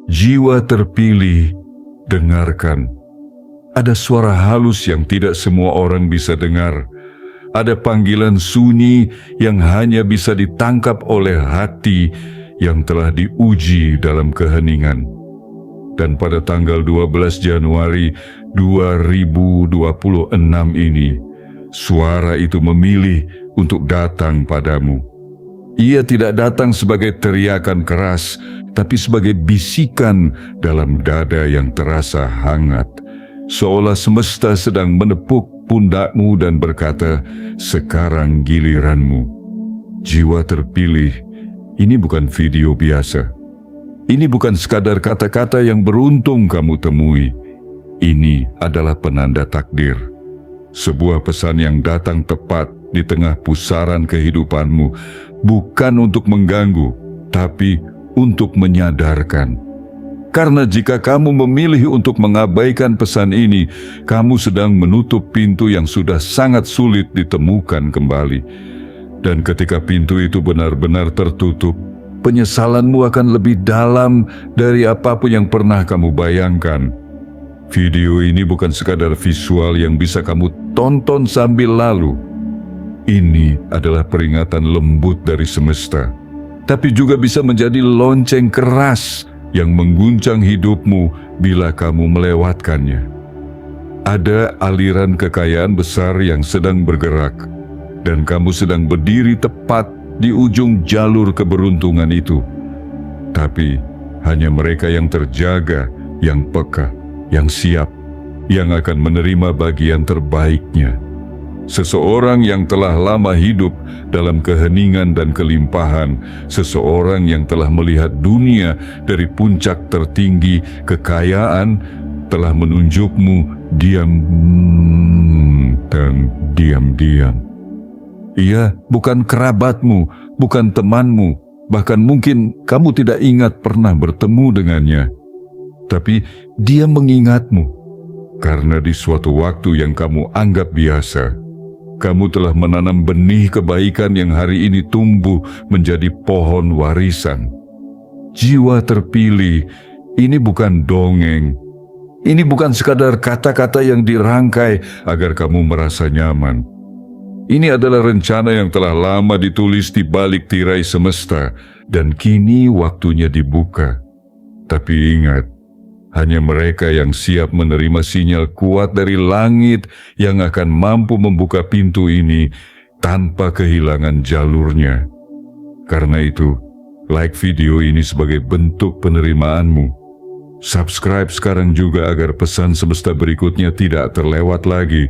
Jiwa terpilih, dengarkan. Ada suara halus yang tidak semua orang bisa dengar. Ada panggilan sunyi yang hanya bisa ditangkap oleh hati yang telah diuji dalam keheningan. Dan pada tanggal 12 Januari 2026 ini, suara itu memilih untuk datang padamu. Ia tidak datang sebagai teriakan keras, tapi sebagai bisikan dalam dada yang terasa hangat. Seolah semesta sedang menepuk pundakmu dan berkata, "Sekarang giliranmu." Jiwa terpilih, ini bukan video biasa. Ini bukan sekadar kata-kata yang beruntung kamu temui. Ini adalah penanda takdir. Sebuah pesan yang datang tepat di tengah pusaran kehidupanmu, bukan untuk mengganggu, tapi untuk menyadarkan. Karena jika kamu memilih untuk mengabaikan pesan ini, kamu sedang menutup pintu yang sudah sangat sulit ditemukan kembali. Dan ketika pintu itu benar-benar tertutup, penyesalanmu akan lebih dalam dari apapun yang pernah kamu bayangkan. Video ini bukan sekadar visual yang bisa kamu tonton sambil lalu. Ini adalah peringatan lembut dari semesta, tapi juga bisa menjadi lonceng keras yang mengguncang hidupmu bila kamu melewatkannya. Ada aliran kekayaan besar yang sedang bergerak, dan kamu sedang berdiri tepat di ujung jalur keberuntungan itu. Tapi hanya mereka yang terjaga, yang peka, yang siap, yang akan menerima bagian terbaiknya. Seseorang yang telah lama hidup dalam keheningan dan kelimpahan, seseorang yang telah melihat dunia dari puncak tertinggi kekayaan, telah menunjukmu diam dan diam-diam. Ia bukan kerabatmu, bukan temanmu, bahkan mungkin kamu tidak ingat pernah bertemu dengannya. Tapi dia mengingatmu, karena di suatu waktu yang kamu anggap biasa, kamu telah menanam benih kebaikan yang hari ini tumbuh menjadi pohon warisan. Jiwa terpilih, ini bukan dongeng. Ini bukan sekadar kata-kata yang dirangkai agar kamu merasa nyaman. Ini adalah rencana yang telah lama ditulis di balik tirai semesta, dan kini waktunya dibuka. Tapi ingat, hanya mereka yang siap menerima sinyal kuat dari langit yang akan mampu membuka pintu ini tanpa kehilangan jalurnya. Karena itu, like video ini sebagai bentuk penerimaanmu. Subscribe sekarang juga agar pesan semesta berikutnya tidak terlewat lagi.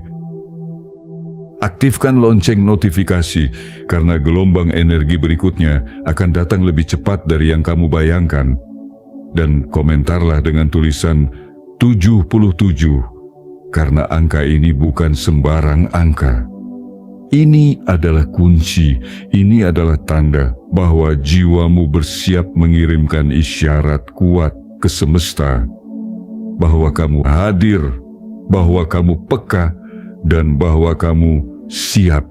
Aktifkan lonceng notifikasi karena gelombang energi berikutnya akan datang lebih cepat dari yang kamu bayangkan. Dan komentarlah dengan tulisan 77, karena angka ini bukan sembarang angka. Ini adalah kunci, ini adalah tanda bahwa jiwamu bersiap mengirimkan isyarat kuat ke semesta, bahwa kamu hadir, bahwa kamu peka, dan bahwa kamu siap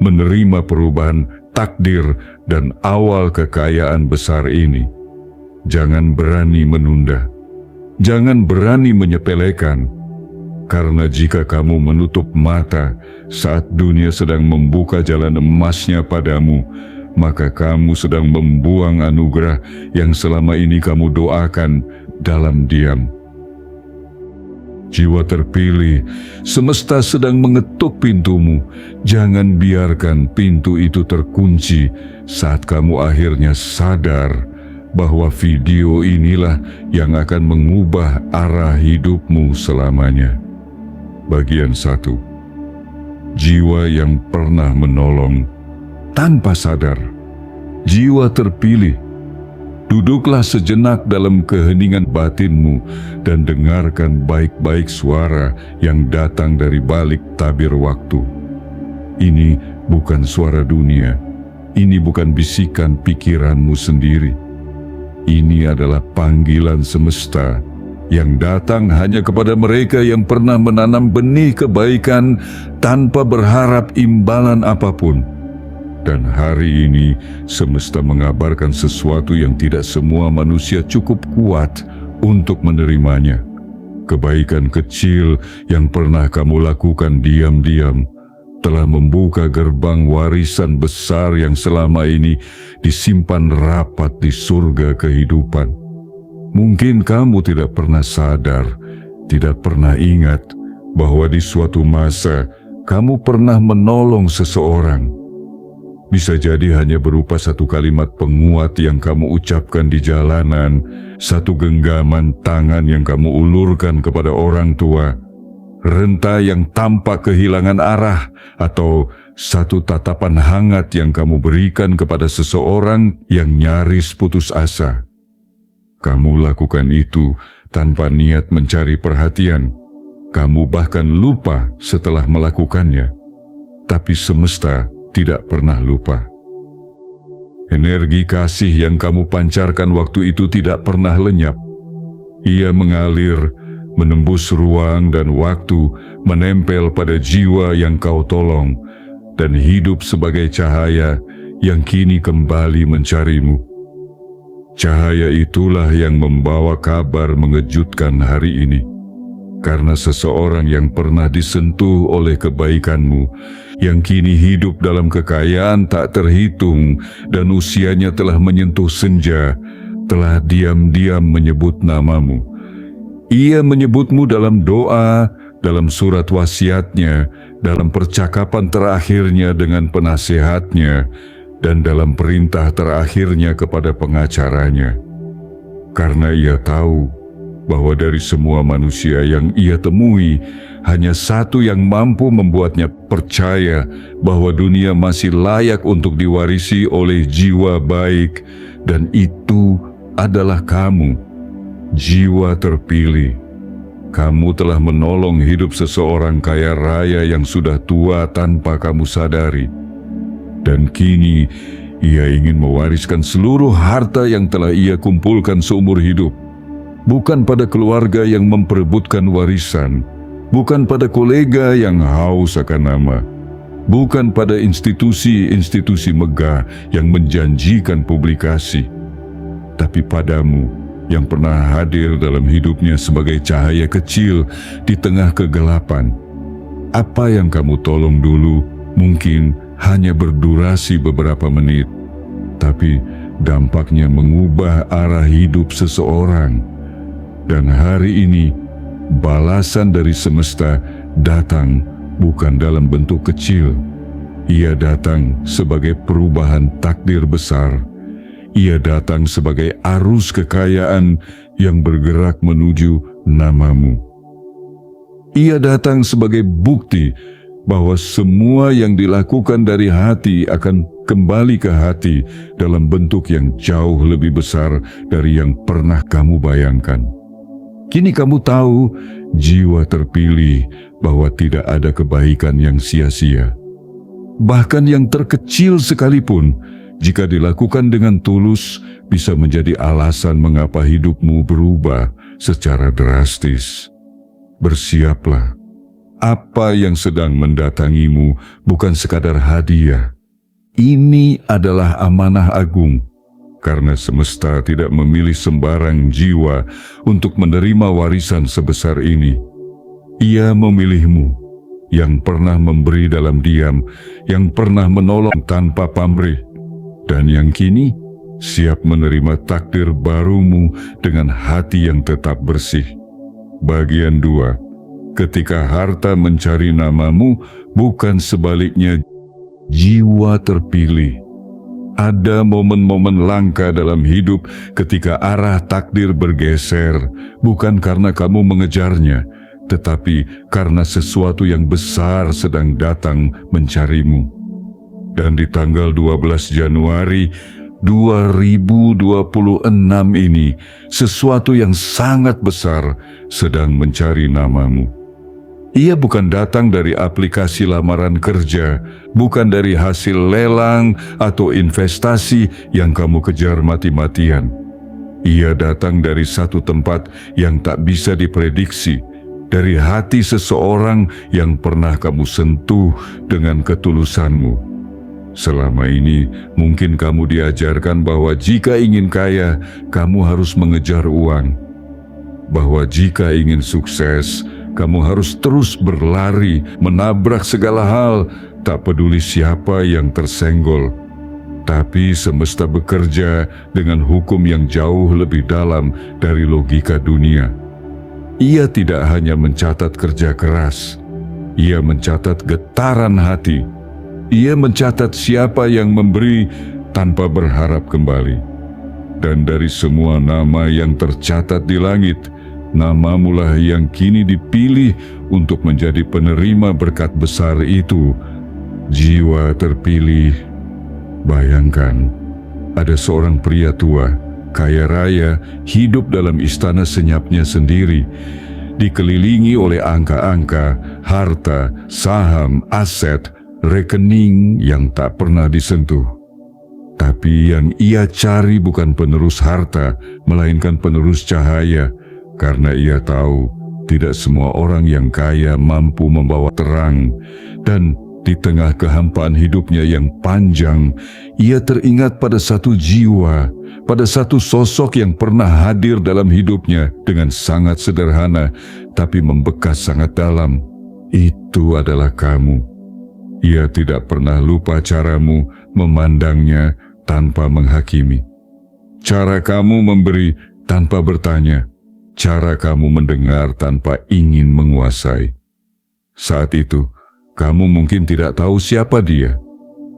menerima perubahan takdir dan awal kekayaan besar ini. Jangan berani menunda, jangan berani menyepelekan, karena jika kamu menutup mata saat dunia sedang membuka jalan emasnya padamu, maka kamu sedang membuang anugerah yang selama ini kamu doakan dalam diam. Jiwa terpilih, semesta sedang mengetuk pintumu. Jangan biarkan pintu itu terkunci saat kamu akhirnya sadar bahwa video inilah yang akan mengubah arah hidupmu selamanya. Bagian 1. Jiwa yang pernah menolong tanpa sadar. Jiwa terpilih, duduklah sejenak dalam keheningan batinmu dan dengarkan baik-baik suara yang datang dari balik tabir waktu. Ini bukan suara dunia, ini bukan bisikan pikiranmu sendiri. Ini adalah panggilan semesta yang datang hanya kepada mereka yang pernah menanam benih kebaikan tanpa berharap imbalan apapun. Dan hari ini semesta mengabarkan sesuatu yang tidak semua manusia cukup kuat untuk menerimanya. Kebaikan kecil yang pernah kamu lakukan diam-diam telah membuka gerbang warisan besar yang selama ini disimpan rapat di surga kehidupan. Mungkin kamu tidak pernah sadar, tidak pernah ingat bahwa di suatu masa kamu pernah menolong seseorang. Bisa jadi hanya berupa satu kalimat penguat yang kamu ucapkan di jalanan, satu genggaman tangan yang kamu ulurkan kepada orang tua, renta yang tampak kehilangan arah, atau satu tatapan hangat yang kamu berikan kepada seseorang yang nyaris putus asa. Kamu lakukan itu tanpa niat mencari perhatian. Kamu bahkan lupa setelah melakukannya. Tapi semesta tidak pernah lupa. Energi kasih yang kamu pancarkan waktu itu tidak pernah lenyap. Ia mengalir, menembus ruang dan waktu, menempel pada jiwa yang kau tolong, dan hidup sebagai cahaya yang kini kembali mencarimu. Cahaya itulah yang membawa kabar mengejutkan hari ini. Karena seseorang yang pernah disentuh oleh kebaikanmu, yang kini hidup dalam kekayaan tak terhitung dan usianya telah menyentuh senja, telah diam-diam menyebut namamu. Ia menyebutmu dalam doa, dalam surat wasiatnya, dalam percakapan terakhirnya dengan penasehatnya, dan dalam perintah terakhirnya kepada pengacaranya. Karena ia tahu bahwa dari semua manusia yang ia temui, hanya satu yang mampu membuatnya percaya bahwa dunia masih layak untuk diwarisi oleh jiwa baik, dan itu adalah kamu, jiwa terpilih. Kamu telah menolong hidup seseorang kaya raya yang sudah tua tanpa kamu sadari. Dan kini, ia ingin mewariskan seluruh harta yang telah ia kumpulkan seumur hidup. Bukan pada keluarga yang memperebutkan warisan, bukan pada kolega yang haus akan nama, bukan pada institusi-institusi megah yang menjanjikan publikasi, tapi padamu yang pernah hadir dalam hidupnya sebagai cahaya kecil di tengah kegelapan. Apa yang kamu tolong dulu mungkin hanya berdurasi beberapa menit, tapi dampaknya mengubah arah hidup seseorang. Dan hari ini, balasan dari semesta datang bukan dalam bentuk kecil. Ia datang sebagai perubahan takdir besar. Ia datang sebagai arus kekayaan yang bergerak menuju namamu. Ia datang sebagai bukti bahwa semua yang dilakukan dari hati akan kembali ke hati dalam bentuk yang jauh lebih besar dari yang pernah kamu bayangkan. Kini kamu tahu, jiwa terpilih, bahwa tidak ada kebaikan yang sia-sia. Bahkan yang terkecil sekalipun, jika dilakukan dengan tulus, bisa menjadi alasan mengapa hidupmu berubah secara drastis. Bersiaplah. Apa yang sedang mendatangimu bukan sekadar hadiah. Ini adalah amanah agung. Karena semesta tidak memilih sembarang jiwa untuk menerima warisan sebesar ini. Ia memilihmu, yang pernah memberi dalam diam, yang pernah menolong tanpa pamrih, dan yang kini siap menerima takdir barumu dengan hati yang tetap bersih. Bagian 2. Ketika harta mencari namamu, bukan sebaliknya, jiwa terpilih. Ada momen-momen langka dalam hidup ketika arah takdir bergeser, bukan karena kamu mengejarnya, tetapi karena sesuatu yang besar sedang datang mencarimu. Dan di tanggal 12 Januari 2026 ini, sesuatu yang sangat besar sedang mencari namamu. Ia bukan datang dari aplikasi lamaran kerja, bukan dari hasil lelang atau investasi yang kamu kejar mati-matian. Ia datang dari satu tempat yang tak bisa diprediksi, dari hati seseorang yang pernah kamu sentuh dengan ketulusanmu. Selama ini mungkin kamu diajarkan bahwa jika ingin kaya, kamu harus mengejar uang. bahwa jika ingin sukses, kamu harus terus berlari, menabrak segala hal, tak peduli siapa yang tersenggol. Tapi semesta bekerja dengan hukum yang jauh lebih dalam dari logika dunia. Ia tidak hanya mencatat kerja keras, ia mencatat getaran hati. Ia mencatat siapa yang memberi tanpa berharap kembali. Dan dari semua nama yang tercatat di langit, namamulah yang kini dipilih untuk menjadi penerima berkat besar itu. Jiwa terpilih. Bayangkan, ada seorang pria tua, kaya raya, hidup dalam istana senyapnya sendiri, dikelilingi oleh angka-angka, harta, saham, aset, rekening yang tak pernah disentuh. Tapi yang ia cari bukan penerus harta, melainkan penerus cahaya, karena ia tahu tidak semua orang yang kaya mampu membawa terang. Dan di tengah kehampaan hidupnya yang panjang, ia teringat pada satu jiwa, pada satu sosok yang pernah hadir dalam hidupnya dengan sangat sederhana, tapi membekas sangat dalam. Itu adalah kamu. Ia tidak pernah lupa caramu memandangnya tanpa menghakimi. Cara kamu memberi tanpa bertanya. Cara kamu mendengar tanpa ingin menguasai. Saat itu, kamu mungkin tidak tahu siapa dia,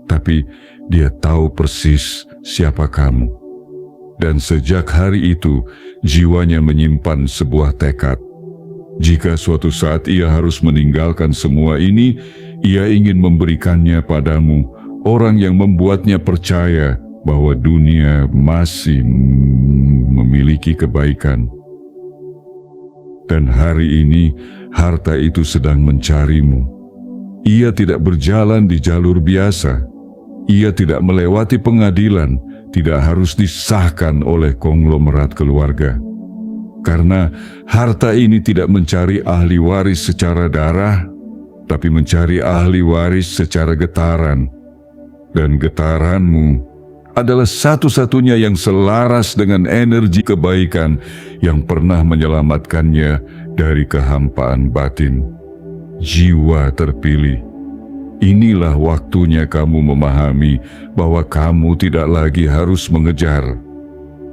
tapi dia tahu persis siapa kamu. Dan sejak hari itu, jiwanya menyimpan sebuah tekad. Jika suatu saat ia harus meninggalkan semua ini, ia ingin memberikannya padamu, orang yang membuatnya percaya bahwa dunia masih memiliki kebaikan. Dan hari ini, harta itu sedang mencarimu. Ia tidak berjalan di jalur biasa. Ia tidak melewati pengadilan, tidak harus disahkan oleh konglomerat keluarga. Karena harta ini tidak mencari ahli waris secara darah, tapi mencari ahli waris secara getaran. Dan getaranmu adalah satu-satunya yang selaras dengan energi kebaikan yang pernah menyelamatkannya dari kehampaan batin. Jiwa terpilih. Inilah waktunya kamu memahami bahwa kamu tidak lagi harus mengejar.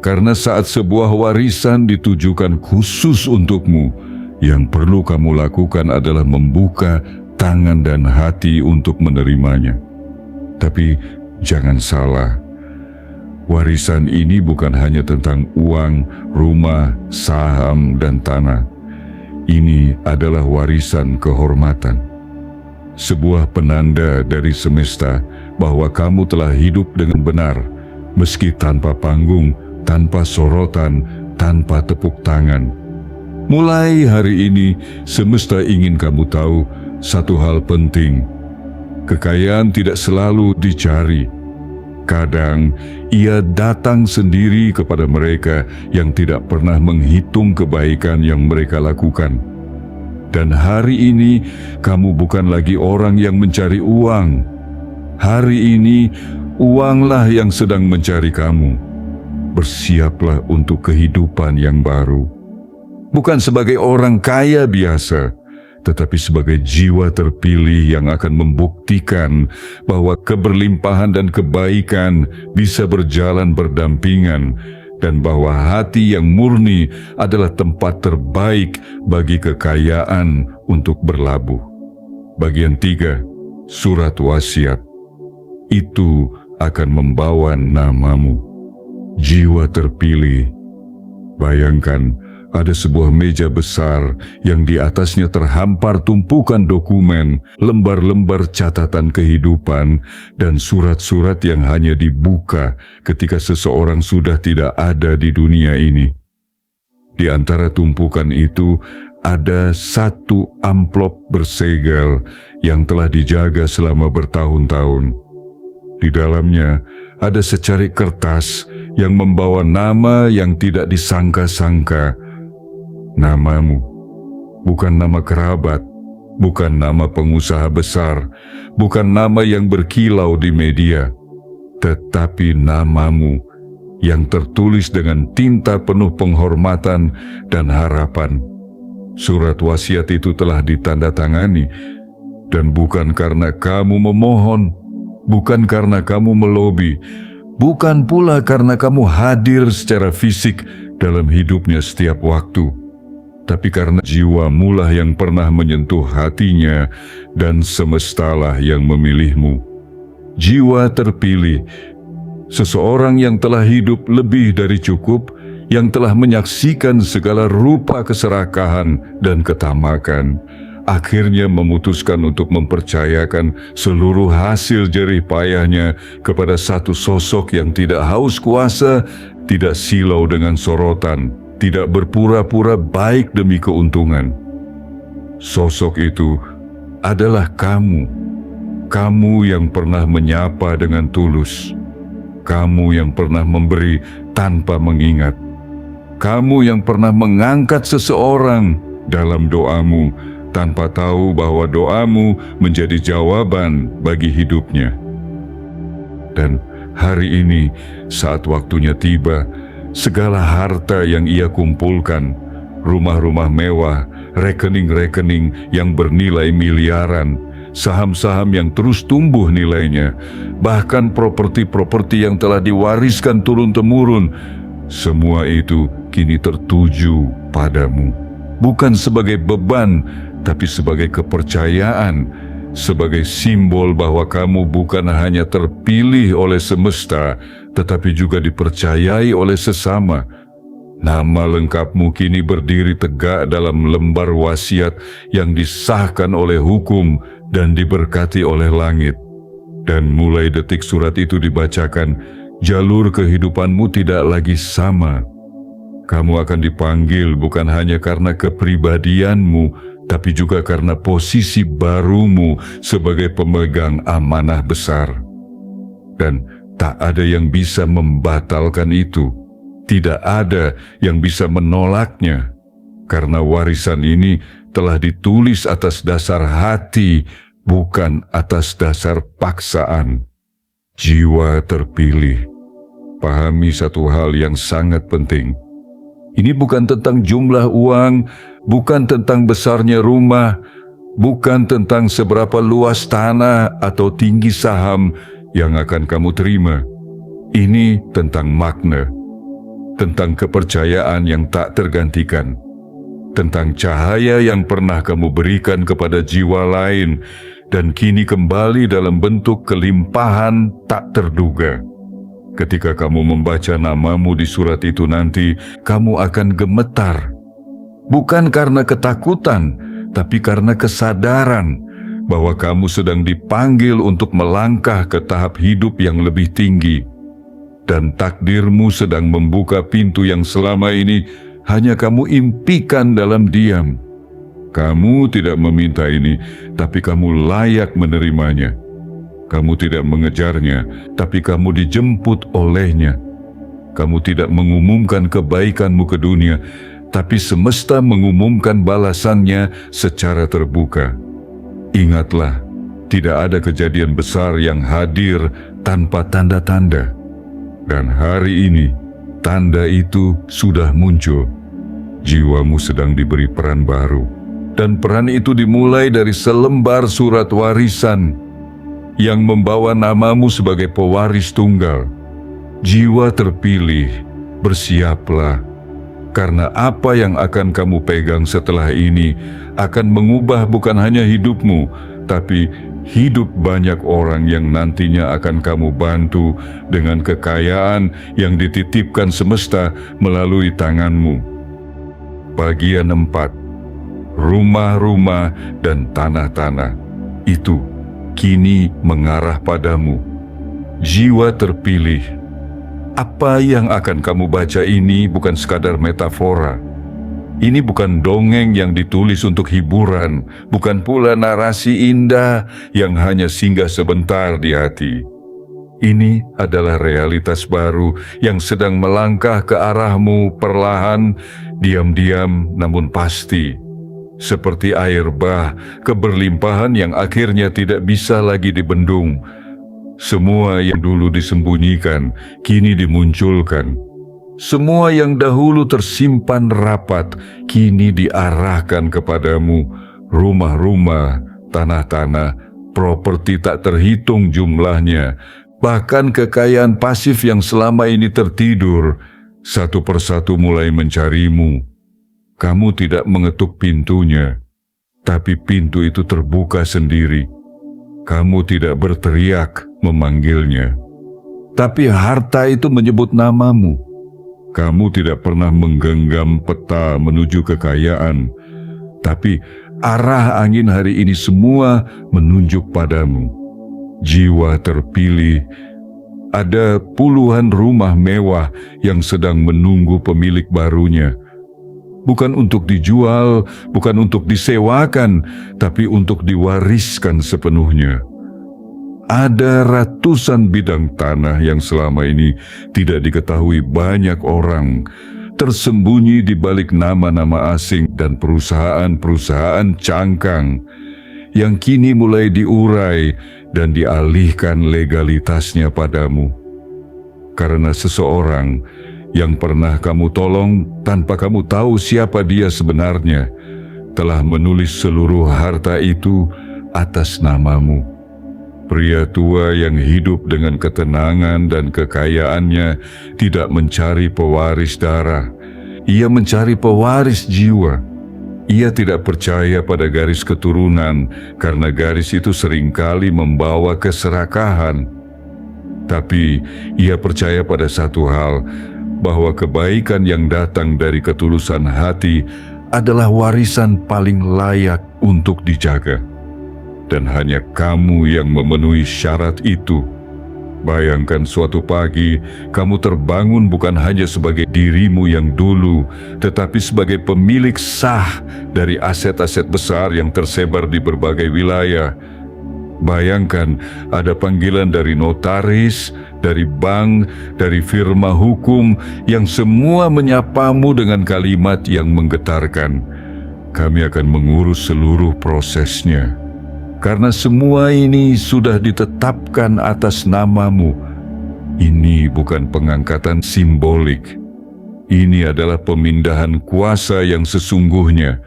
Karena saat sebuah warisan ditujukan khusus untukmu, yang perlu kamu lakukan adalah membuka tangan dan hati untuk menerimanya. Tapi jangan salah, warisan ini bukan hanya tentang uang, rumah, saham, dan tanah. Ini adalah warisan kehormatan. Sebuah penanda dari semesta bahwa kamu telah hidup dengan benar, meski tanpa panggung, tanpa sorotan, tanpa tepuk tangan. Mulai hari ini, semesta ingin kamu tahu satu hal penting. Kekayaan tidak selalu dicari. Kadang ia datang sendiri kepada mereka yang tidak pernah menghitung kebaikan yang mereka lakukan. Dan hari ini kamu bukan lagi orang yang mencari uang. Hari ini uanglah yang sedang mencari kamu. Bersiaplah untuk kehidupan yang baru. Bukan sebagai orang kaya biasa, tetapi sebagai jiwa terpilih yang akan membuktikan bahwa keberlimpahan dan kebaikan bisa berjalan berdampingan, dan bahwa hati yang murni adalah tempat terbaik bagi kekayaan untuk berlabuh. Bagian 3, Surat Wasiat. Itu akan membawa namamu. Jiwa terpilih. Bayangkan, ada sebuah meja besar yang di atasnya terhampar tumpukan dokumen, lembar-lembar catatan kehidupan, dan surat-surat yang hanya dibuka ketika seseorang sudah tidak ada di dunia ini. Di antara tumpukan itu, ada satu amplop bersegel yang telah dijaga selama bertahun-tahun. Di dalamnya ada secari kertas yang membawa nama yang tidak disangka-sangka. Namamu, bukan nama kerabat, bukan nama pengusaha besar, bukan nama yang berkilau di media, tetapi namamu, yang tertulis dengan tinta penuh penghormatan dan harapan. Surat wasiat itu telah ditandatangani, dan bukan karena kamu memohon, bukan karena kamu melobi, bukan pula karena kamu hadir secara fisik dalam hidupnya setiap waktu, tapi karena jiwamulah yang pernah menyentuh hatinya dan semestalah yang memilihmu. Jiwa terpilih, seseorang yang telah hidup lebih dari cukup, yang telah menyaksikan segala rupa keserakahan dan ketamakan, akhirnya memutuskan untuk mempercayakan seluruh hasil jerih payahnya kepada satu sosok yang tidak haus kuasa, tidak silau dengan sorotan, tidak berpura-pura baik demi keuntungan. Sosok itu adalah kamu. Kamu yang pernah menyapa dengan tulus. Kamu yang pernah memberi tanpa mengingat. Kamu yang pernah mengangkat seseorang dalam doamu tanpa tahu bahwa doamu menjadi jawaban bagi hidupnya. Dan hari ini, saat waktunya tiba, segala harta yang ia kumpulkan, rumah-rumah mewah, rekening-rekening yang bernilai miliaran, saham-saham yang terus tumbuh nilainya, bahkan properti-properti yang telah diwariskan turun-temurun, semua itu kini tertuju padamu. Bukan sebagai beban, tapi sebagai kepercayaan, sebagai simbol bahwa kamu bukan hanya terpilih oleh semesta, tetapi juga dipercayai oleh sesama. Nama lengkapmu kini berdiri tegak dalam lembar wasiat yang disahkan oleh hukum dan diberkati oleh langit. Dan mulai detik surat itu dibacakan, jalur kehidupanmu tidak lagi sama. Kamu akan dipanggil bukan hanya karena kepribadianmu, tapi juga karena posisi barumu sebagai pemegang amanah besar. Dan tak ada yang bisa membatalkan itu. Tidak ada yang bisa menolaknya, karena warisan ini telah ditulis atas dasar hati, bukan atas dasar paksaan. Jiwa terpilih. Pahami satu hal yang sangat penting. Ini bukan tentang jumlah uang, bukan tentang besarnya rumah, bukan tentang seberapa luas tanah atau tinggi saham yang akan kamu terima. Ini tentang makna, tentang kepercayaan yang tak tergantikan, tentang cahaya yang pernah kamu berikan kepada jiwa lain dan kini kembali dalam bentuk kelimpahan tak terduga. Ketika kamu membaca namamu di surat itu nanti, kamu akan gemetar. Bukan karena ketakutan, tapi karena kesadaran bahwa kamu sedang dipanggil untuk melangkah ke tahap hidup yang lebih tinggi. Dan takdirmu sedang membuka pintu yang selama ini hanya kamu impikan dalam diam. Kamu tidak meminta ini, tapi kamu layak menerimanya. Kamu tidak mengejarnya, tapi kamu dijemput olehnya. Kamu tidak mengumumkan kebaikanmu ke dunia, tapi semesta mengumumkan balasannya secara terbuka. Ingatlah, tidak ada kejadian besar yang hadir tanpa tanda-tanda. Dan hari ini, tanda itu sudah muncul. Jiwamu sedang diberi peran baru. Dan peran itu dimulai dari selembar surat warisan yang membawa namamu sebagai pewaris tunggal. Jiwa terpilih, bersiaplah. Karena apa yang akan kamu pegang setelah ini akan mengubah bukan hanya hidupmu, tapi hidup banyak orang yang nantinya akan kamu bantu dengan kekayaan yang dititipkan semesta melalui tanganmu. Bagian 4. Rumah-rumah dan tanah-tanah itu kini mengarah padamu. Jiwa terpilih. Apa yang akan kamu baca ini bukan sekadar metafora. Ini bukan dongeng yang ditulis untuk hiburan, bukan pula narasi indah yang hanya singgah sebentar di hati. Ini adalah realitas baru yang sedang melangkah ke arahmu perlahan, diam-diam namun pasti. Seperti air bah, keberlimpahan yang akhirnya tidak bisa lagi dibendung. Semua yang dulu disembunyikan, kini dimunculkan. Semua yang dahulu tersimpan rapat, kini diarahkan kepadamu. Rumah-rumah, tanah-tanah, properti tak terhitung jumlahnya, bahkan kekayaan pasif yang selama ini tertidur, satu persatu mulai mencarimu. Kamu tidak mengetuk pintunya, tapi pintu itu terbuka sendiri. Kamu tidak berteriak memanggilnya, tapi harta itu menyebut namamu. Kamu tidak pernah menggenggam peta menuju kekayaan, tapi arah angin hari ini semua menunjuk padamu. Jiwa terpilih, ada puluhan rumah mewah yang sedang menunggu pemilik barunya. Bukan untuk dijual, bukan untuk disewakan, tapi untuk diwariskan sepenuhnya. Ada ratusan bidang tanah yang selama ini tidak diketahui banyak orang, tersembunyi di balik nama-nama asing dan perusahaan-perusahaan cangkang, yang kini mulai diurai dan dialihkan legalitasnya padamu. Karena seseorang yang pernah kamu tolong tanpa kamu tahu siapa dia sebenarnya, telah menulis seluruh harta itu atas namamu. Pria tua yang hidup dengan ketenangan dan kekayaannya tidak mencari pewaris darah. Ia mencari pewaris jiwa. Ia tidak percaya pada garis keturunan karena garis itu seringkali membawa keserakahan. Tapi ia percaya pada satu hal, bahwa kebaikan yang datang dari ketulusan hati adalah warisan paling layak untuk dijaga. Dan hanya kamu yang memenuhi syarat itu. Bayangkan suatu pagi, kamu terbangun bukan hanya sebagai dirimu yang dulu, tetapi sebagai pemilik sah dari aset-aset besar yang tersebar di berbagai wilayah. Bayangkan ada panggilan dari notaris, dari bank, dari firma hukum yang semua menyapamu dengan kalimat yang menggetarkan. Kami akan mengurus seluruh prosesnya. Karena semua ini sudah ditetapkan atas namamu. Ini bukan pengangkatan simbolik. Ini adalah pemindahan kuasa yang sesungguhnya.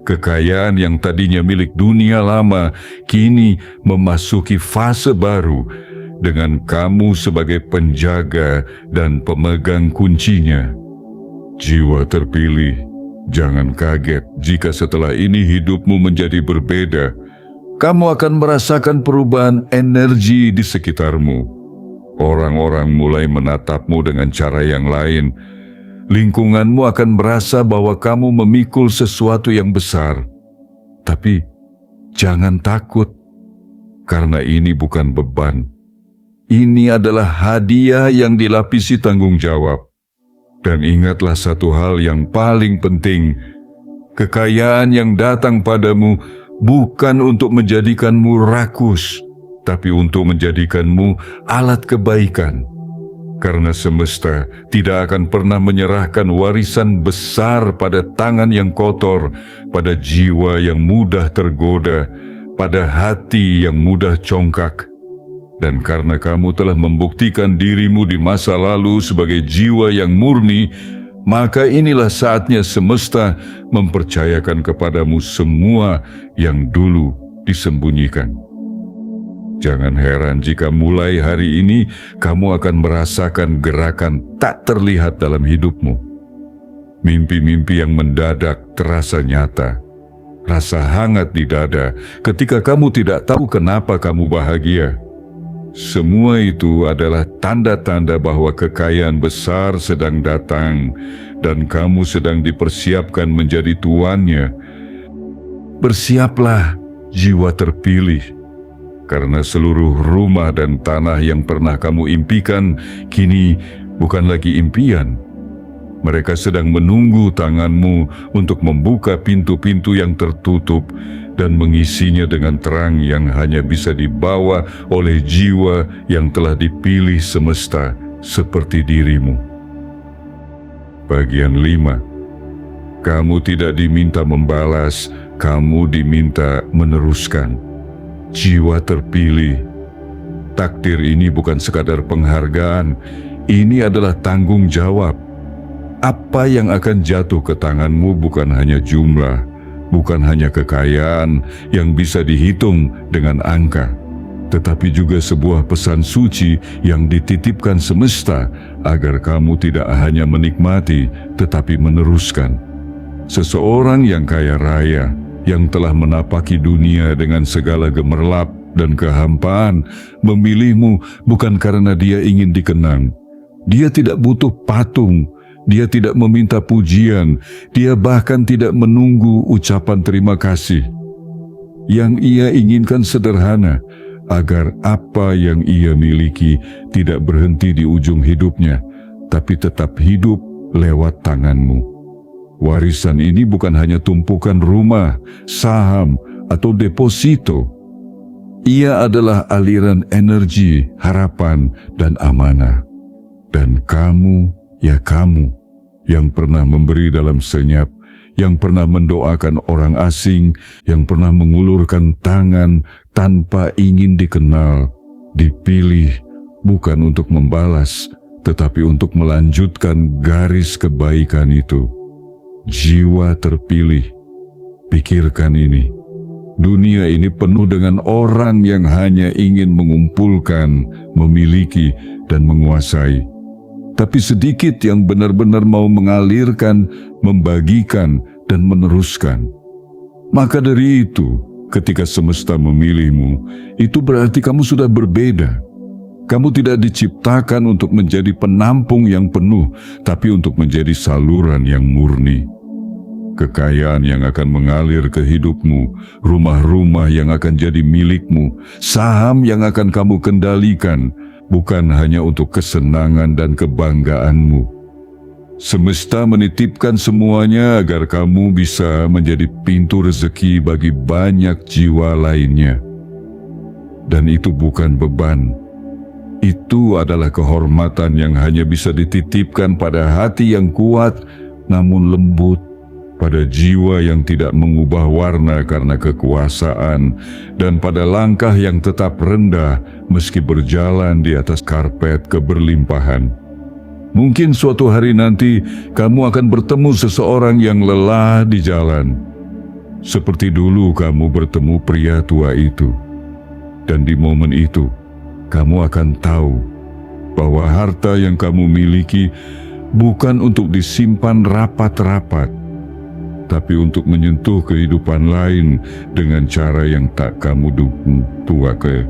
Kekayaan yang tadinya milik dunia lama kini memasuki fase baru dengan kamu sebagai penjaga dan pemegang kuncinya. Jiwa terpilih, jangan kaget jika setelah ini hidupmu menjadi berbeda. Kamu akan merasakan perubahan energi di sekitarmu. Orang-orang mulai menatapmu dengan cara yang lain. Lingkunganmu akan merasa bahwa kamu memikul sesuatu yang besar. Tapi jangan takut, karena ini bukan beban. Ini adalah hadiah yang dilapisi tanggung jawab. Dan ingatlah satu hal yang paling penting, kekayaan yang datang padamu bukan untuk menjadikanmu rakus, tapi untuk menjadikanmu alat kebaikan. Karena semesta tidak akan pernah menyerahkan warisan besar pada tangan yang kotor, pada jiwa yang mudah tergoda, pada hati yang mudah congkak. Dan karena kamu telah membuktikan dirimu di masa lalu sebagai jiwa yang murni, maka inilah saatnya semesta mempercayakan kepadamu semua yang dulu disembunyikan. Jangan heran jika mulai hari ini kamu akan merasakan gerakan tak terlihat dalam hidupmu. Mimpi-mimpi yang mendadak terasa nyata. Rasa hangat di dada ketika kamu tidak tahu kenapa kamu bahagia. Semua itu adalah tanda-tanda bahwa kekayaan besar sedang datang dan kamu sedang dipersiapkan menjadi tuannya. Bersiaplah, jiwa terpilih. Karena seluruh rumah dan tanah yang pernah kamu impikan kini bukan lagi impian. Mereka sedang menunggu tanganmu untuk membuka pintu-pintu yang tertutup dan mengisinya dengan terang yang hanya bisa dibawa oleh jiwa yang telah dipilih semesta seperti dirimu. Bagian 5. Kamu tidak diminta membalas, kamu diminta meneruskan. Jiwa terpilih, Takdir ini bukan sekadar penghargaan, ini adalah tanggung jawab. Apa yang akan jatuh ke tanganmu bukan hanya jumlah, bukan hanya kekayaan yang bisa dihitung dengan angka, tetapi juga sebuah pesan suci yang dititipkan semesta agar kamu tidak hanya menikmati, tetapi meneruskan. Seseorang yang kaya raya, yang telah menapaki dunia dengan segala gemerlap dan kehampaan, memilihmu bukan karena dia ingin dikenang. Dia tidak butuh patung, dia tidak meminta pujian, dia bahkan tidak menunggu ucapan terima kasih. Yang ia inginkan sederhana, agar apa yang ia miliki tidak berhenti di ujung hidupnya, tapi tetap hidup lewat tanganmu. Warisan ini bukan hanya tumpukan rumah, saham, atau deposito. Ia adalah aliran energi, harapan, dan amanah. Dan kamu, ya kamu, yang pernah memberi dalam senyap, yang pernah mendoakan orang asing, yang pernah mengulurkan tangan tanpa ingin dikenal, dipilih bukan untuk membalas, tetapi untuk melanjutkan garis kebaikan itu. Jiwa terpilih. Pikirkan ini. Dunia ini penuh dengan orang yang hanya ingin mengumpulkan, memiliki, dan menguasai. Tapi sedikit yang benar-benar mau mengalirkan, membagikan, dan meneruskan. Maka dari itu, ketika semesta memilihmu, itu berarti kamu sudah berbeda. Kamu tidak diciptakan untuk menjadi penampung yang penuh, tapi untuk menjadi saluran yang murni. Kekayaan yang akan mengalir ke hidupmu, rumah-rumah yang akan jadi milikmu, saham yang akan kamu kendalikan, bukan hanya untuk kesenangan dan kebanggaanmu. Semesta menitipkan semuanya agar kamu bisa menjadi pintu rezeki bagi banyak jiwa lainnya. Dan itu bukan beban. Itu adalah kehormatan yang hanya bisa dititipkan pada hati yang kuat namun lembut, pada jiwa yang tidak mengubah warna karena kekuasaan, dan pada langkah yang tetap rendah meski berjalan di atas karpet keberlimpahan. Mungkin suatu hari nanti kamu akan bertemu seseorang yang lelah di jalan, seperti dulu kamu bertemu pria tua itu. Dan di momen itu, kamu akan tahu bahwa harta yang kamu miliki bukan untuk disimpan rapat-rapat, tapi untuk menyentuh kehidupan lain dengan cara yang tak kamu tuakan.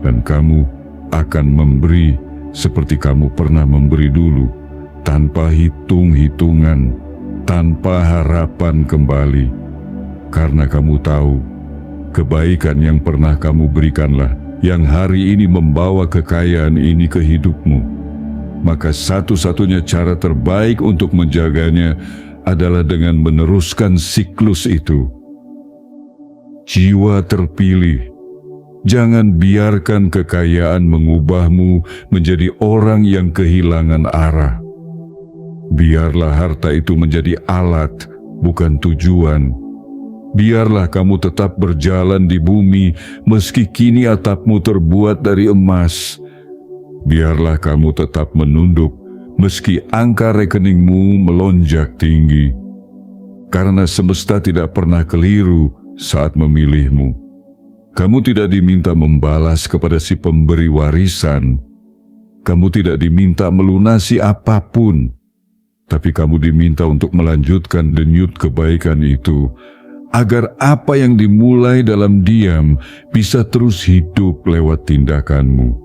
Dan kamu akan memberi seperti kamu pernah memberi dulu, tanpa hitung-hitungan, tanpa harapan kembali. Karena kamu tahu, kebaikan yang pernah kamu berikanlah yang hari ini membawa kekayaan ini ke hidupmu. Maka satu-satunya cara terbaik untuk menjaganya adalah dengan meneruskan siklus itu. Jiwa terpilih, jangan biarkan kekayaan mengubahmu menjadi orang yang kehilangan arah. Biarlah harta itu menjadi alat, bukan tujuan. Biarlah kamu tetap berjalan di bumi meski kini atapmu terbuat dari emas. Biarlah kamu tetap menunduk meski angka rekeningmu melonjak tinggi. Karena semesta tidak pernah keliru saat memilihmu. Kamu tidak diminta membalas kepada si pemberi warisan. Kamu tidak diminta melunasi apapun. Tapi kamu diminta untuk melanjutkan denyut kebaikan itu, agar apa yang dimulai dalam diam bisa terus hidup lewat tindakanmu,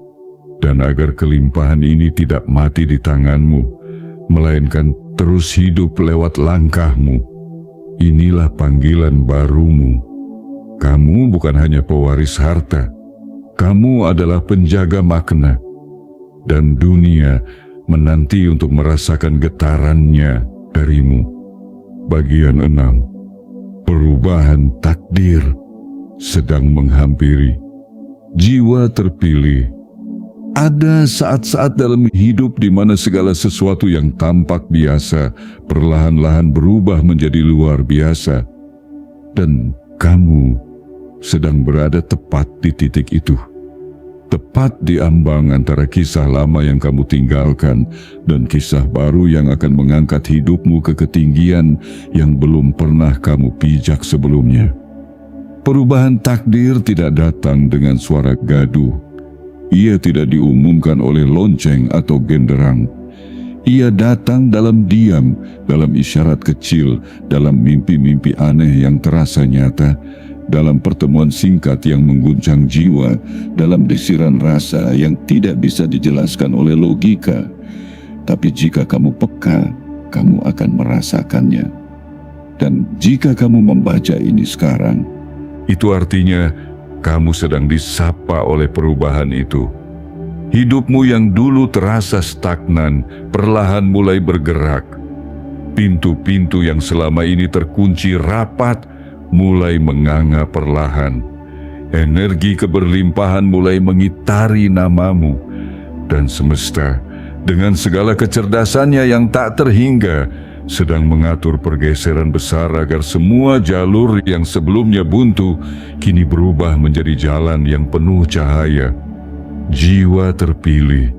dan agar kelimpahan ini tidak mati di tanganmu, melainkan terus hidup lewat langkahmu. Inilah panggilan barumu. Kamu bukan hanya pewaris harta, kamu adalah penjaga makna, dan dunia menanti untuk merasakan getarannya darimu. Bagian 6. Perubahan takdir sedang menghampiri. Jiwa terpilih. Ada saat-saat dalam hidup di mana segala sesuatu yang tampak biasa perlahan-lahan berubah menjadi luar biasa. Dan kamu sedang berada tepat di titik itu. tepat di ambang antara kisah lama yang kamu tinggalkan dan kisah baru yang akan mengangkat hidupmu ke ketinggian yang belum pernah kamu pijak sebelumnya. Perubahan takdir tidak datang dengan suara gaduh. Ia tidak diumumkan oleh lonceng atau genderang. Ia datang dalam diam, dalam isyarat kecil, dalam mimpi-mimpi aneh yang terasa nyata, dalam pertemuan singkat yang mengguncang jiwa, dalam desiran rasa yang tidak bisa dijelaskan oleh logika. Tapi jika kamu peka, kamu akan merasakannya. Dan jika kamu membaca ini sekarang, itu artinya kamu sedang disapa oleh perubahan itu. Hidupmu yang dulu terasa stagnan, perlahan mulai bergerak. Pintu-pintu yang selama ini terkunci rapat, mulai menganga perlahan. Energi keberlimpahan mulai mengitari namamu. Dan semesta, dengan segala kecerdasannya yang tak terhingga, sedang mengatur pergeseran besar agar semua jalur yang sebelumnya buntu, kini berubah menjadi jalan yang penuh cahaya. Jiwa terpilih,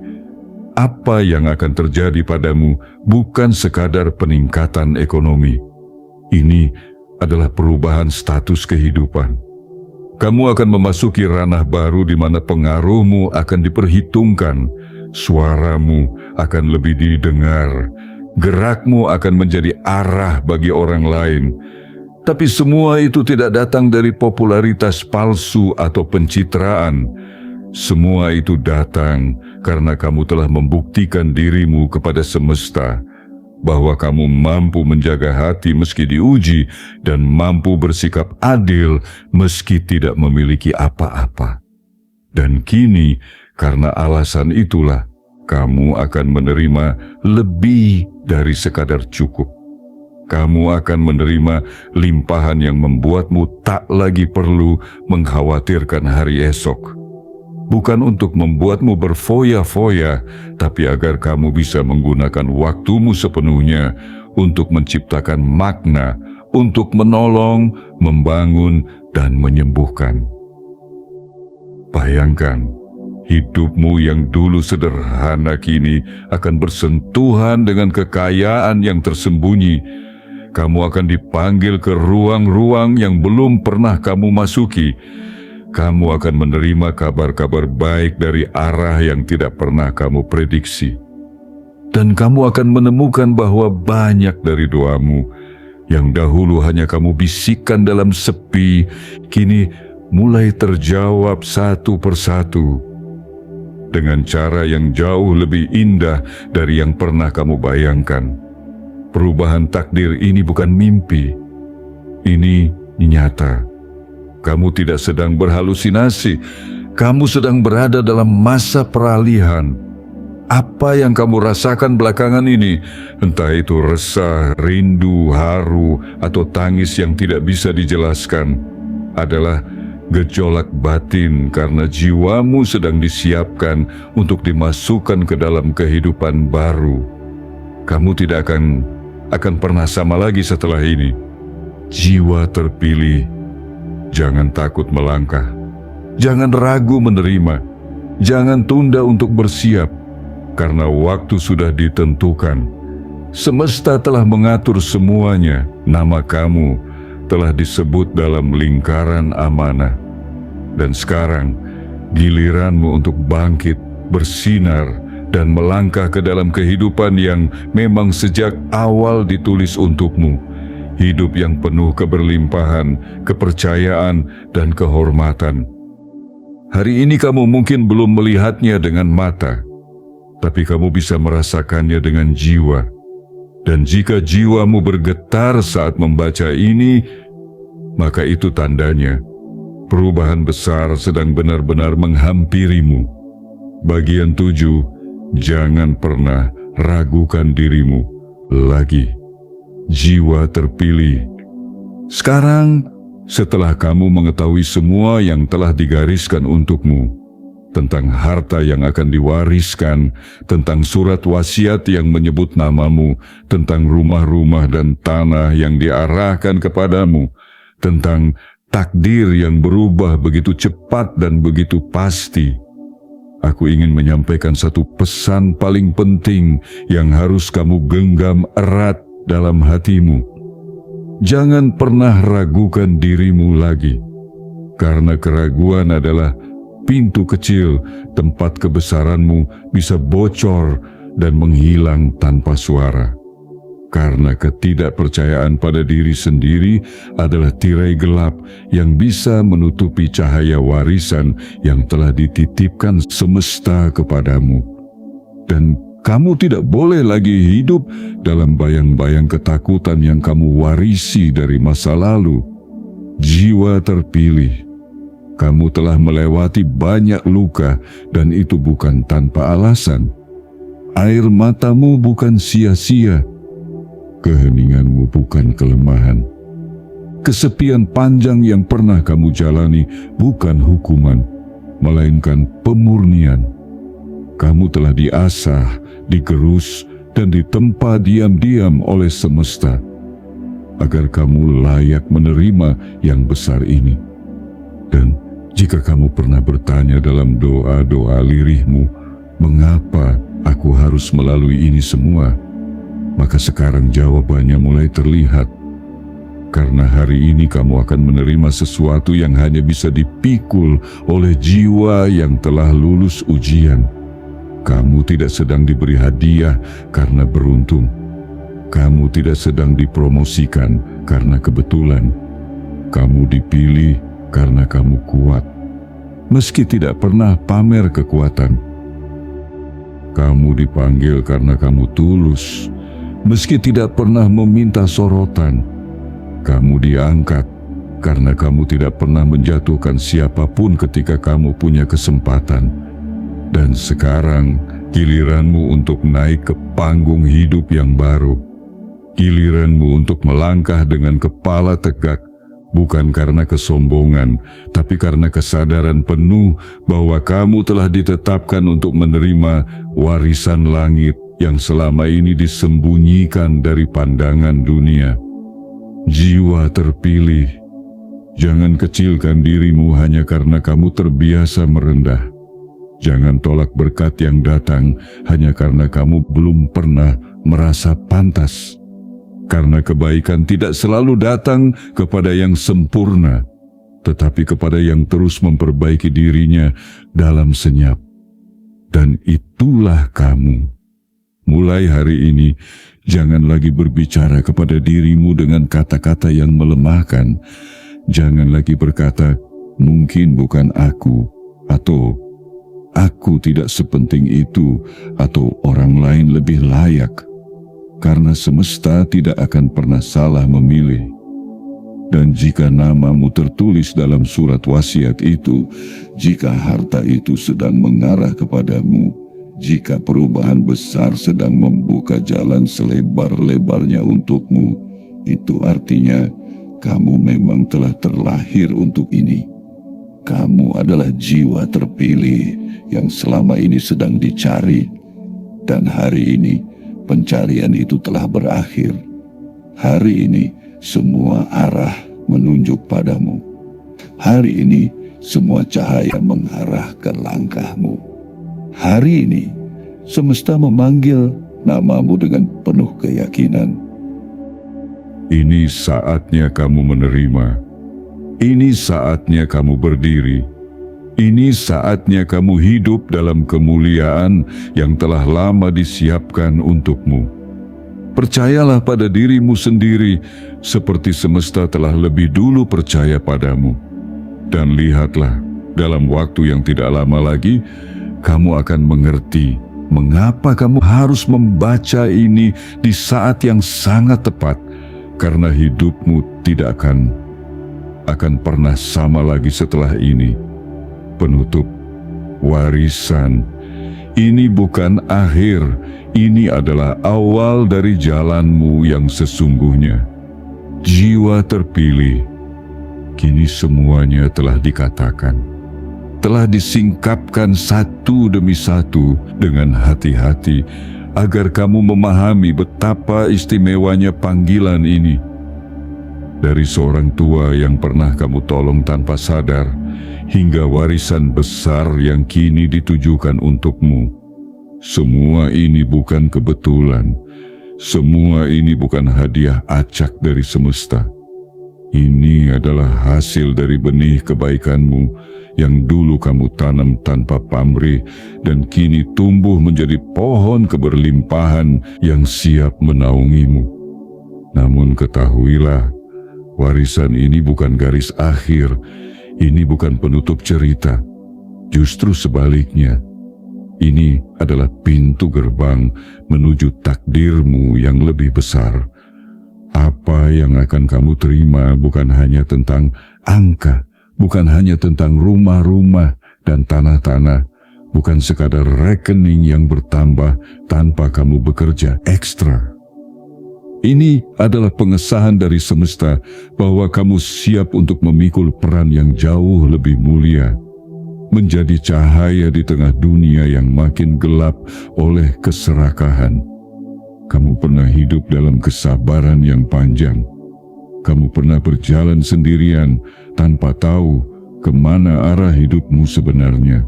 apa yang akan terjadi padamu bukan sekadar peningkatan ekonomi. Ini adalah perubahan status kehidupan. Kamu akan memasuki ranah baru di mana pengaruhmu akan diperhitungkan, suaramu akan lebih didengar, gerakmu akan menjadi arah bagi orang lain. Tapi semua itu tidak datang dari popularitas palsu atau pencitraan. Semua itu datang karena kamu telah membuktikan dirimu kepada semesta, bahwa kamu mampu menjaga hati meski diuji dan mampu bersikap adil meski tidak memiliki apa-apa. Dan kini, karena alasan itulah, kamu akan menerima lebih dari sekadar cukup. Kamu akan menerima limpahan yang membuatmu tak lagi perlu mengkhawatirkan hari esok. Bukan untuk membuatmu berfoya-foya, tapi agar kamu bisa menggunakan waktumu sepenuhnya untuk menciptakan makna, untuk menolong, membangun, dan menyembuhkan. Bayangkan, hidupmu yang dulu sederhana kini akan bersentuhan dengan kekayaan yang tersembunyi. Kamu akan dipanggil ke ruang-ruang yang belum pernah kamu masuki. Kamu akan menerima kabar-kabar baik dari arah yang tidak pernah kamu prediksi. Dan kamu akan menemukan bahwa banyak dari doamu yang dahulu hanya kamu bisikkan dalam sepi, kini mulai terjawab satu persatu dengan cara yang jauh lebih indah dari yang pernah kamu bayangkan. Perubahan takdir ini bukan mimpi, ini nyata. Kamu tidak sedang berhalusinasi, kamu sedang berada dalam masa peralihan. Apa yang kamu rasakan belakangan ini, entah itu resah, rindu, haru, atau tangis yang tidak bisa dijelaskan, adalah gejolak batin karena jiwamu sedang disiapkan untuk dimasukkan ke dalam kehidupan baru. Kamu tidak akan pernah sama lagi setelah ini. Jiwa terpilih, jangan takut melangkah, jangan ragu menerima, jangan tunda untuk bersiap, karena waktu sudah ditentukan. Semesta telah mengatur semuanya, nama kamu telah disebut dalam lingkaran amanah. Dan sekarang, giliranmu untuk bangkit, bersinar, dan melangkah ke dalam kehidupan yang memang sejak awal ditulis untukmu. Hidup yang penuh keberlimpahan, kepercayaan, dan kehormatan. Hari ini kamu mungkin belum melihatnya dengan mata, tapi kamu bisa merasakannya dengan jiwa. Dan jika jiwamu bergetar saat membaca ini, maka itu tandanya perubahan besar sedang benar-benar menghampirimu. Bagian 7, jangan pernah ragukan dirimu lagi. Jiwa terpilih. Sekarang, setelah kamu mengetahui semua yang telah digariskan untukmu, tentang harta yang akan diwariskan, tentang surat wasiat yang menyebut namamu, tentang rumah-rumah dan tanah yang diarahkan kepadamu, tentang takdir yang berubah begitu cepat dan begitu pasti, Aku ingin menyampaikan satu pesan paling penting yang harus kamu genggam erat dalam hatimu. Jangan pernah ragukan dirimu lagi, karena keraguan adalah pintu kecil tempat kebesaranmu bisa bocor dan menghilang tanpa suara. Karena ketidakpercayaan pada diri sendiri adalah tirai gelap yang bisa menutupi cahaya warisan yang telah dititipkan semesta kepadamu. Dan kamu tidak boleh lagi hidup dalam bayang-bayang ketakutan yang kamu warisi dari masa lalu. Jiwa terpilih, kamu telah melewati banyak luka dan itu bukan tanpa alasan. Air matamu bukan sia-sia. Keheninganmu bukan kelemahan. Kesepian panjang yang pernah kamu jalani bukan hukuman, melainkan pemurnian. Kamu telah diasah, digerus, dan ditempa diam-diam oleh semesta, agar kamu layak menerima yang besar ini. Dan jika kamu pernah bertanya dalam doa-doa lirihmu, mengapa aku harus melalui ini semua? Maka sekarang jawabannya mulai terlihat. Karena hari ini kamu akan menerima sesuatu yang hanya bisa dipikul oleh jiwa yang telah lulus ujian. Kamu tidak sedang diberi hadiah karena beruntung. Kamu tidak sedang dipromosikan karena kebetulan. Kamu dipilih karena kamu kuat, meski tidak pernah pamer kekuatan. Kamu dipanggil karena kamu tulus, meski tidak pernah meminta sorotan. Kamu diangkat karena kamu tidak pernah menjatuhkan siapapun ketika kamu punya kesempatan. Dan sekarang giliranmu untuk naik ke panggung hidup yang baru. Giliranmu untuk melangkah dengan kepala tegak, bukan karena kesombongan, tapi karena kesadaran penuh bahwa kamu telah ditetapkan untuk menerima warisan langit yang selama ini disembunyikan dari pandangan dunia. Jiwa terpilih, jangan kecilkan dirimu hanya karena kamu terbiasa merendah. Jangan tolak berkat yang datang hanya karena kamu belum pernah merasa pantas. Karena kebaikan tidak selalu datang kepada yang sempurna, tetapi kepada yang terus memperbaiki dirinya dalam senyap. Dan itulah kamu. Mulai hari ini, jangan lagi berbicara kepada dirimu dengan kata-kata yang melemahkan. Jangan lagi berkata, mungkin bukan aku, atau aku tidak sepenting itu, atau orang lain lebih layak. Karena semesta tidak akan pernah salah memilih. Dan jika namamu tertulis dalam surat wasiat itu, jika harta itu sedang mengarah kepadamu, jika perubahan besar sedang membuka jalan selebar-lebarnya untukmu, itu artinya kamu memang telah terlahir untuk ini. Kamu adalah jiwa terpilih yang selama ini sedang dicari. Dan hari ini, pencarian itu telah berakhir. Hari ini semua arah menunjuk padamu. Hari ini semua cahaya mengarah ke langkahmu. Hari ini semesta memanggil namamu dengan penuh keyakinan. Ini saatnya kamu menerima. Ini saatnya kamu berdiri. Ini saatnya kamu hidup dalam kemuliaan yang telah lama disiapkan untukmu. Percayalah pada dirimu sendiri seperti semesta telah lebih dulu percaya padamu. Dan lihatlah, dalam waktu yang tidak lama lagi, kamu akan mengerti mengapa kamu harus membaca ini di saat yang sangat tepat, karena hidupmu tidak akan pernah sama lagi setelah ini. Penutup, warisan, ini bukan akhir, ini adalah awal dari jalanmu yang sesungguhnya. Jiwa terpilih, kini semuanya telah dikatakan, telah disingkapkan satu demi satu dengan hati-hati, agar kamu memahami betapa istimewanya panggilan ini. Dari seorang tua yang pernah kamu tolong tanpa sadar, hingga warisan besar yang kini ditujukan untukmu. Semua ini bukan kebetulan. Semua ini bukan hadiah acak dari semesta. Ini adalah hasil dari benih kebaikanmu yang dulu kamu tanam tanpa pamrih dan kini tumbuh menjadi pohon keberlimpahan yang siap menaungimu. Namun ketahuilah, warisan ini bukan garis akhir, ini bukan penutup cerita. Justru sebaliknya, ini adalah pintu gerbang menuju takdirmu yang lebih besar. Apa yang akan kamu terima bukan hanya tentang angka, bukan hanya tentang rumah-rumah dan tanah-tanah, bukan sekadar rekening yang bertambah tanpa kamu bekerja ekstra. Ini adalah pengesahan dari semesta bahwa kamu siap untuk memikul peran yang jauh lebih mulia, menjadi cahaya di tengah dunia yang makin gelap oleh keserakahan. Kamu pernah hidup dalam kesabaran yang panjang. Kamu pernah berjalan sendirian tanpa tahu kemana arah hidupmu sebenarnya.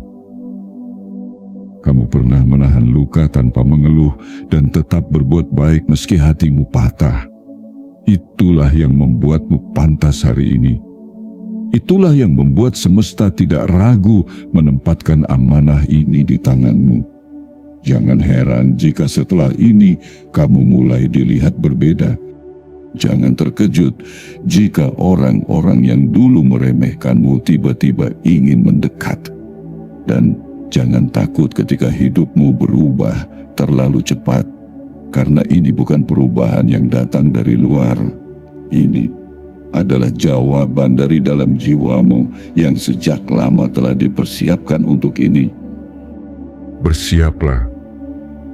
Kamu pernah menahan luka tanpa mengeluh dan tetap berbuat baik meski hatimu patah. Itulah yang membuatmu pantas hari ini. Itulah yang membuat semesta tidak ragu menempatkan amanah ini di tanganmu. Jangan heran jika setelah ini kamu mulai dilihat berbeda. Jangan terkejut jika orang-orang yang dulu meremehkanmu tiba-tiba ingin mendekat. Dan jangan takut ketika hidupmu berubah terlalu cepat, karena ini bukan perubahan yang datang dari luar. Ini adalah jawaban dari dalam jiwamu yang sejak lama telah dipersiapkan untuk ini. Bersiaplah,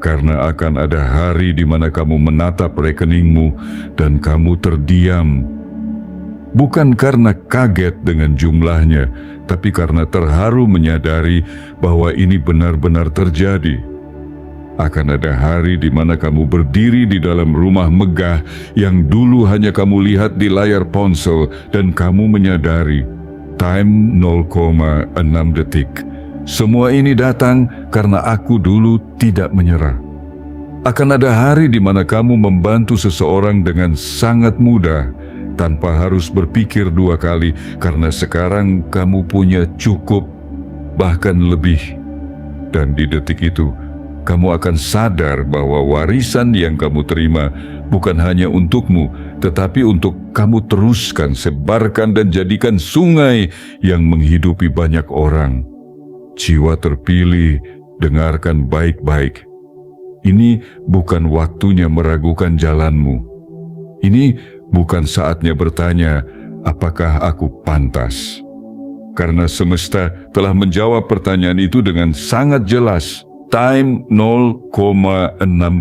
karena akan ada hari di mana kamu menatap rekeningmu dan kamu terdiam. Bukan karena kaget dengan jumlahnya, tapi karena terharu menyadari bahwa ini benar-benar terjadi. Akan ada hari di mana kamu berdiri di dalam rumah megah yang dulu hanya kamu lihat di layar ponsel dan kamu menyadari, time 0,6 detik. Semua ini datang karena aku dulu tidak menyerah. Akan ada hari di mana kamu membantu seseorang dengan sangat mudah, tanpa harus berpikir dua kali, karena sekarang kamu punya cukup, bahkan lebih. Dan di detik itu, kamu akan sadar bahwa warisan yang kamu terima bukan hanya untukmu, tetapi untuk kamu teruskan, sebarkan, dan jadikan sungai yang menghidupi banyak orang. Jiwa terpilih, dengarkan baik-baik. Ini bukan waktunya meragukan jalanmu. Ini bukan saatnya bertanya, apakah aku pantas? Karena semesta telah menjawab pertanyaan itu dengan sangat jelas. Time 0,6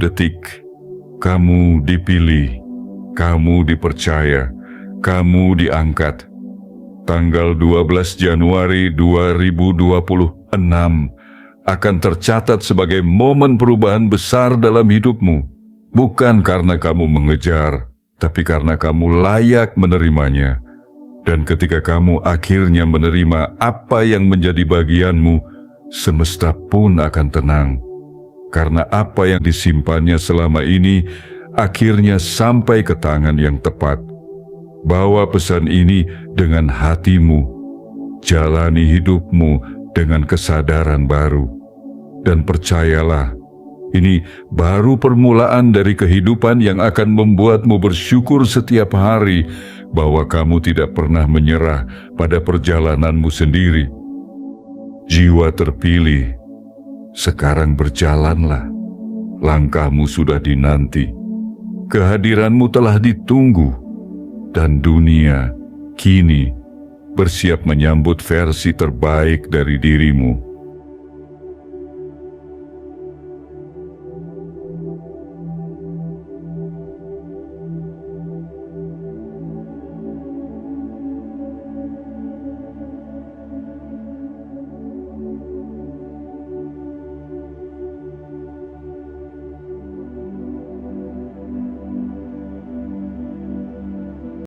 detik. Kamu dipilih, kamu dipercaya, kamu diangkat. Tanggal 12 Januari 2026 akan tercatat sebagai momen perubahan besar dalam hidupmu. Bukan karena kamu mengejar, tapi karena kamu layak menerimanya. Dan ketika kamu akhirnya menerima apa yang menjadi bagianmu, semesta pun akan tenang. Karena apa yang disimpannya selama ini akhirnya sampai ke tangan yang tepat. Bawa pesan ini dengan hatimu. Jalani hidupmu dengan kesadaran baru. Dan percayalah, ini baru permulaan dari kehidupan yang akan membuatmu bersyukur setiap hari bahwa kamu tidak pernah menyerah pada perjalananmu sendiri. Jiwa terpilih, sekarang berjalanlah. Langkahmu sudah dinanti. Kehadiranmu telah ditunggu. Dan dunia kini bersiap menyambut versi terbaik dari dirimu.